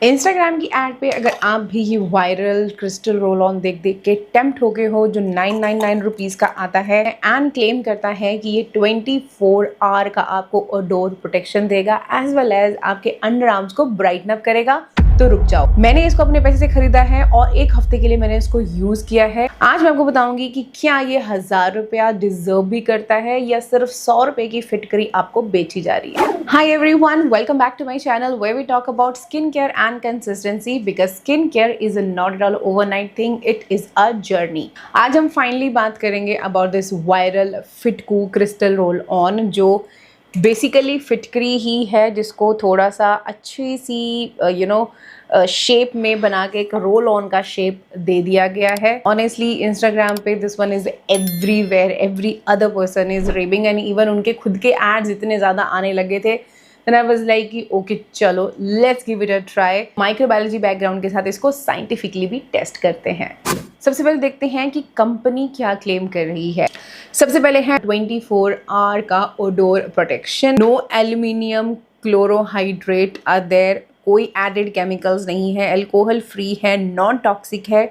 Instagram की add पे अगर आप भी ये वायरल क्रिस्टल रोल ऑन देख देख के टेम्प्ट हो गए हो जो 999 रुपीज़ का आता है एंड क्लेम करता है कि ये 24 आवर का आपको ओडोर प्रोटेक्शन देगा एज वेल एज आपके अंडर आर्म्स को ब्राइटन अप करेगा, तो रुक जाओ। मैंने इसको अपने पैसे से खरीदा है और एक हफ्ते के लिए मैंने इसको यूज किया है। आज मैं आपको बताऊंगी कि क्या ये 1000 रुपया डिजर्व भी करता है या सिर्फ 100 रुपए की फिटकरी आपको बेची जा रही है। Hi everyone, welcome back to my channel where we talk about skin care and consistency because skin care is not at all overnight thing, it is a journey. आज हम फाइनली बात करेंगे अबाउट दिस वायरल फिटकू crystal roll on जो basically फिटकरी ही है जिसको थोड़ा सा अच्छी सी शेप में बना के एक रोल ऑन का शेप दे दिया गया है। ऑनेस्टली इंस्टाग्राम पे this one is everywhere, every other person is raving and even उनके खुद के एड्स इतने ज़्यादा आने लगे थे। Then I was like कि ओके चलो let's give it a try. Microbiology background के साथ इसको साइंटिफिकली भी टेस्ट करते हैं। सबसे पहले देखते हैं कि कंपनी क्या क्लेम कर रही है। सबसे पहले है 24 आवर का odour protection, no aluminium chlorohydrate are there, कोई एडेड केमिकल्स नहीं है, अल्कोहल फ्री है, नॉन टॉक्सिक है,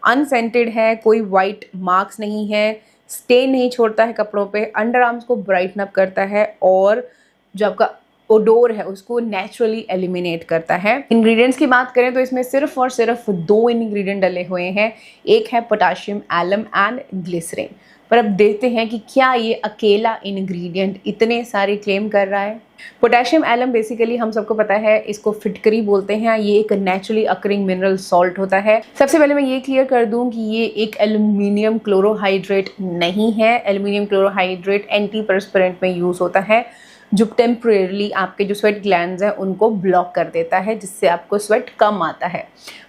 अनसेंटेड है, कोई वाइट मार्क्स नहीं है, स्टेन नहीं छोड़ता है कपड़ों पे, अंडर आर्म्स को ब्राइटन अप करता है और जो आपका ओडोर है उसको नेचुरली एलिमिनेट करता है। इंग्रेडिएंट्स की बात करें तो इसमें सिर्फ और सिर्फ 2 इंग्रेडिएंट डले हुए हैं, एक है पोटाशियम एलम एंड ग्लिसरीन। पर अब देखते हैं कि क्या ये अकेला इंग्रेडिएंट इतने सारे क्लेम कर रहा है। पोटेशियम एलम बेसिकली हम सबको पता है, इसको फिटकरी बोलते हैं। ये एक नेचुरली अकरिंग मिनरल सॉल्ट होता है। सबसे पहले मैं ये क्लियर कर दूं कि ये एक एल्यूमिनियम क्लोरोहाइड्रेट नहीं है। एल्यूमिनियम क्लोरोहाइड्रेट एंटी परस्पिरेंट में यूज़ होता है जो टेम्परेरली आपके जो स्वेट ग्लैंड्स हैं उनको ब्लॉक कर देता है, जिससे आपको स्वेट कम आता है।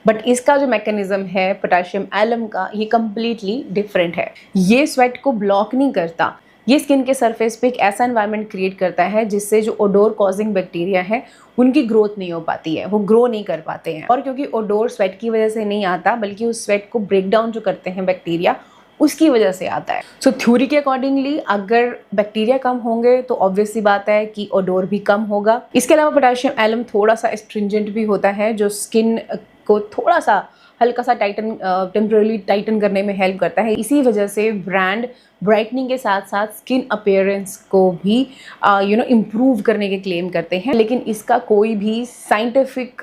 बट इसका जो मैकेनिज्म है पोटेशियम एलम का, ये कम्प्लीटली डिफरेंट है। ये स्वेट को ब्लॉक नहीं करता, ये स्किन के सरफेस पे एक ऐसा एनवायरनमेंट क्रिएट करता है जिससे जो ओडोर कॉजिंग बैक्टीरिया है उनकी ग्रोथ नहीं हो पाती है, वो ग्रो नहीं कर पाते हैं। और क्योंकि ओडोर स्वेट की वजह से नहीं आता बल्कि उस स्वेट को ब्रेक डाउन जो करते हैं बैक्टीरिया उसकी वजह से आता है। सो थ्योरी के अकॉर्डिंगली अगर बैक्टीरिया कम होंगे तो ऑब्वियस सी बात है कि ओडोर भी कम होगा। इसके अलावा पोटेशियम एलम थोड़ा सा एस्ट्रिंजेंट भी होता है जो स्किन को थोड़ा सा हल्का सा टेम्पररी टाइटन करने में हेल्प करता है। इसी वजह से ब्रांड ब्राइटनिंग के साथ साथ स्किन अपीयरेंस को भी इम्प्रूव करने के क्लेम करते हैं। लेकिन इसका कोई भी साइंटिफिक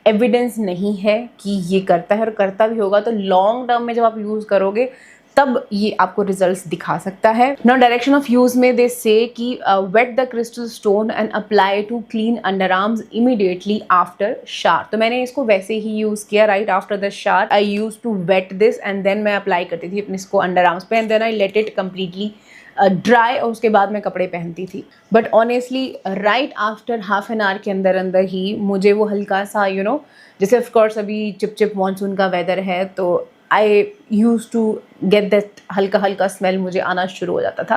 एविडेंस नहीं है कि ये करता है, और करता भी होगा तो लॉन्ग टर्म में जब आप यूज़ करोगे तब ये आपको रिजल्ट्स दिखा सकता है। नाउ डायरेक्शन ऑफ यूज में दे से कि wet the crystal stone and apply to clean underarms immediately after shower. तो मैंने इसको वैसे ही यूज किया। Right after the shower I use to wet this and then मैं apply करती थी अपने इसको अंडर आर्म्स पे and then I let it completely dry और उसके बाद मैं कपड़े पहनती थी। But honestly right after half an hour के अंदर अंदर ही मुझे वो हल्का सा जैसे ऑफकोर्स अभी चिप मानसून का वेदर है तो आई यूज टू गेट दैट हल्का हल्का स्मेल मुझे आना शुरू हो जाता था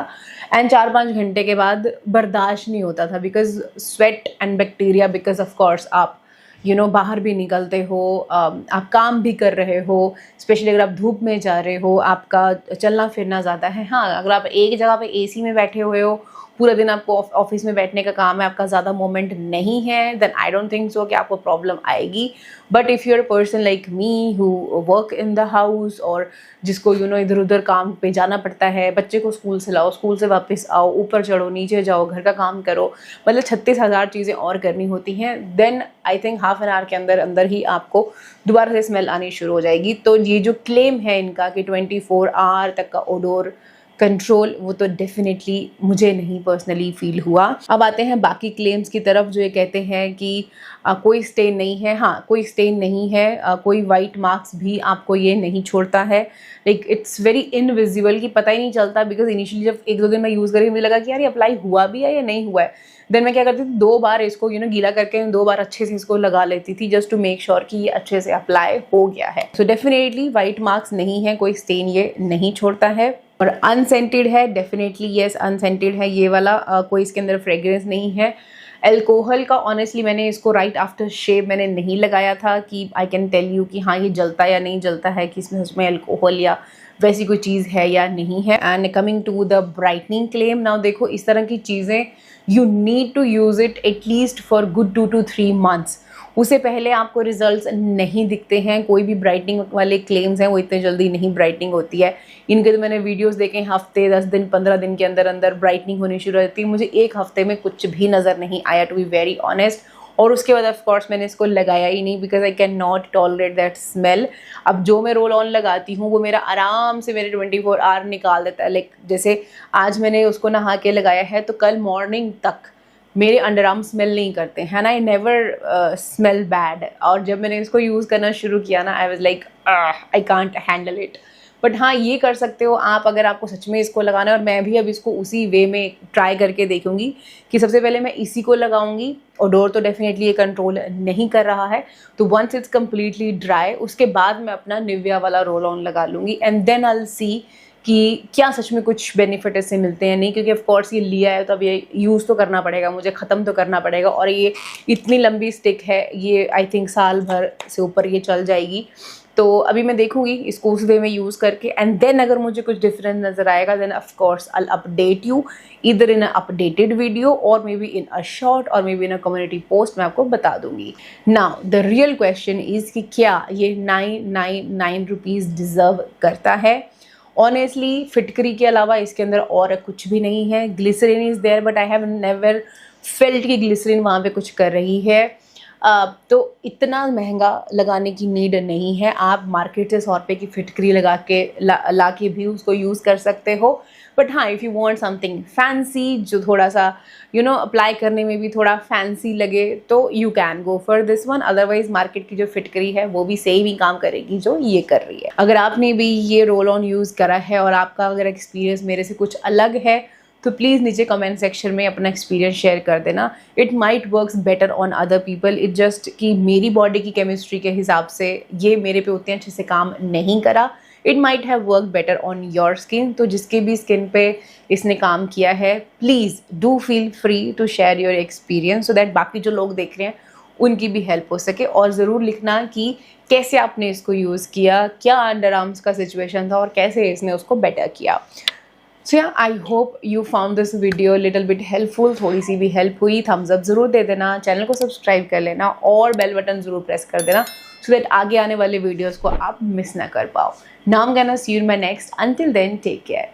एंड 4-5 घंटे के बाद बर्दाश्त नहीं होता था because sweat and bacteria, because of course आप बाहर भी निकलते हो, आप काम भी कर रहे हो, स्पेशली अगर आप धूप में जा रहे हो, आपका चलना फिरना ज़्यादा है। हाँ, अगर आप एक जगह पे एसी में बैठे हुए हो, पूरा दिन आपको ऑफिस में बैठने का काम है, आपका ज़्यादा मोमेंट नहीं है, then I don't think so कि आपको प्रॉब्लम आएगी। But if you are person like me who work in the house और जिसको इधर उधर काम पे जाना पड़ता है, बच्चे को स्कूल से लाओ, स्कूल से वापस आओ, ऊपर चढ़ो नीचे जाओ, घर का काम करो, मतलब 36,000 चीज़ें और करनी होती हैं, then I think half an hour के अंदर अंदर ही आपको दोबारा से स्मेल आनी शुरू हो जाएगी। तो ये जो क्लेम है इनका कि 24 आवर तक का ओडोर कंट्रोल, वो तो डेफिनेटली मुझे नहीं पर्सनली फील हुआ। अब आते हैं बाकी क्लेम्स की तरफ जो ये कहते हैं कि कोई स्टेन नहीं है। हाँ, कोई स्टेन नहीं है, कोई वाइट मार्क्स भी आपको ये नहीं छोड़ता है। लाइक इट्स वेरी इनविजिबल कि पता ही नहीं चलता बिकॉज इनिशियली जब 1-2 दिन मैं यूज़ करी मुझे लगा कि यार ये अप्लाई हुआ भी है या नहीं हुआ है। देन मैं क्या करती थी, 2 बार इसको गीला करके 2 बार अच्छे से इसको लगा लेती थी जस्ट टू मेक श्योर कि ये अच्छे से अप्लाई हो गया है। सो डेफिनेटली वाइट मार्क्स नहीं है, कोई स्टेन ये नहीं छोड़ता है। और अनसेंटेड है, डेफिनेटली येस अनसेंटेड है ये वाला, कोई इसके अंदर फ्रेग्रेंस नहीं है। अल्कोहल का ऑनेस्टली मैंने इसको राइट आफ्टर शेव मैंने नहीं लगाया था कि आई कैन टेल यू कि हाँ ये जलता या नहीं जलता है, कि इसमें उसमें अल्कोहल या वैसी कोई चीज़ है या नहीं है। And coming to the brightening claim, now देखो इस तरह की चीज़ें you need to use it at least for good 2 to 3 months। उससे पहले आपको रिजल्ट्स नहीं दिखते हैं। कोई भी ब्राइटनिंग वाले क्लेम्स हैं वो इतने जल्दी नहीं ब्राइटनिंग होती है। इनके तो मैंने वीडियोस देखे, हफ्ते 10 दिन 15 दिन के अंदर अंदर ब्राइटनिंग होनी शुरू हो जाती है। मुझे एक हफ्ते में कुछ भी नज़र नहीं आया, टू बी वेरी ऑनेस्ट। और उसके बाद ऑफ कोर्स मैंने इसको लगाया ही नहीं, because I can not tolerate that smell. अब जो मैं रोल ऑन लगाती हूँ वो मेरा आराम से मेरे 24 आवर निकाल देता है। लाइक जैसे आज मैंने उसको नहा के लगाया है तो कल मॉर्निंग तक मेरे अंडर आर्म स्मेल नहीं करते हैं, आई नेवर स्मेल बैड। और जब मैंने इसको यूज़ करना शुरू किया ना, I was like I can't handle it. But हाँ, ये कर सकते हो आप अगर आपको सच में इसको लगाना है। और मैं भी अब इसको उसी वे में ट्राई करके देखूंगी कि सबसे पहले मैं इसी को लगाऊंगी। ओडोर तो डेफिनेटली ये कंट्रोल नहीं कर रहा है, तो वंस इट्स कम्प्लीटली ड्राई उसके बाद मैं अपना निविया वाला रोल ऑन लगा लूँगी, and then I will see कि क्या सच में कुछ बेनिफिट इससे मिलते हैं नहीं। क्योंकि ऑफ कोर्स ये लिया है तो अब ये यूज़ तो करना पड़ेगा, मुझे ख़त्म तो करना पड़ेगा। और ये इतनी लंबी स्टिक है, ये आई थिंक साल भर से ऊपर ये चल जाएगी। तो अभी मैं देखूंगी इसको उस वे में यूज़ करके, एंड देन अगर मुझे कुछ डिफरेंस नज़र आएगा then of course I will update you either in a updated video और maybe in a short और maybe in a community post. मैं आपको बता दूंगी। Now the real question is कि क्या ये 999 रुपीज़ डिज़र्व करता है? ऑनेस्टली फिटकरी के अलावा इसके अंदर और कुछ भी नहीं है। Glycerine is there but I have never felt कि ग्लिसरीन वहाँ पे कुछ कर रही है। तो इतना महंगा लगाने की नीड नहीं है। आप मार्केट से 100 रुपये की फिटकरी लगा के ला के भी उसको यूज़ कर सकते हो। बट हाँ, if you want something fancy जो थोड़ा सा अप्लाई करने में भी थोड़ा फैंसी लगे तो you can go for this one. Otherwise market की जो फिटकरी है वो भी सेम ही काम करेगी जो ये कर रही है। अगर आपने भी ये रोल ऑन यूज़ करा है और आपका अगर एक्सपीरियंस मेरे से कुछ अलग है तो प्लीज़ नीचे कमेंट सेक्शन में अपना एक्सपीरियंस शेयर कर देना। It might works better on other people, it just कि मेरी बॉडी की केमिस्ट्री के हिसाब से ये मेरे पे उतने अच्छे से काम नहीं करा। It might have work better on your skin. तो जिसके भी स्किन पे इसने काम किया है please do feel free to share your experience so that बाकी जो लोग देख रहे हैं उनकी भी हेल्प हो सके। और ज़रूर लिखना कि कैसे आपने इसको यूज़ किया, क्या अंडर आर्म्स का सिचुएशन था और कैसे इसने उसको बेटर किया। सो या I hope you found this video little bit helpful. थोड़ी सी भी हेल्प हुई थम्स अप ज़रूर दे देना, चैनल को सब्सक्राइब कर लेना और बेल बटन ज़रूर प्रेस कर देना सो दैट आगे आने वाले वीडियोस को आप मिस ना कर पाओ। Now I am gonna see you in my next. Until then take care.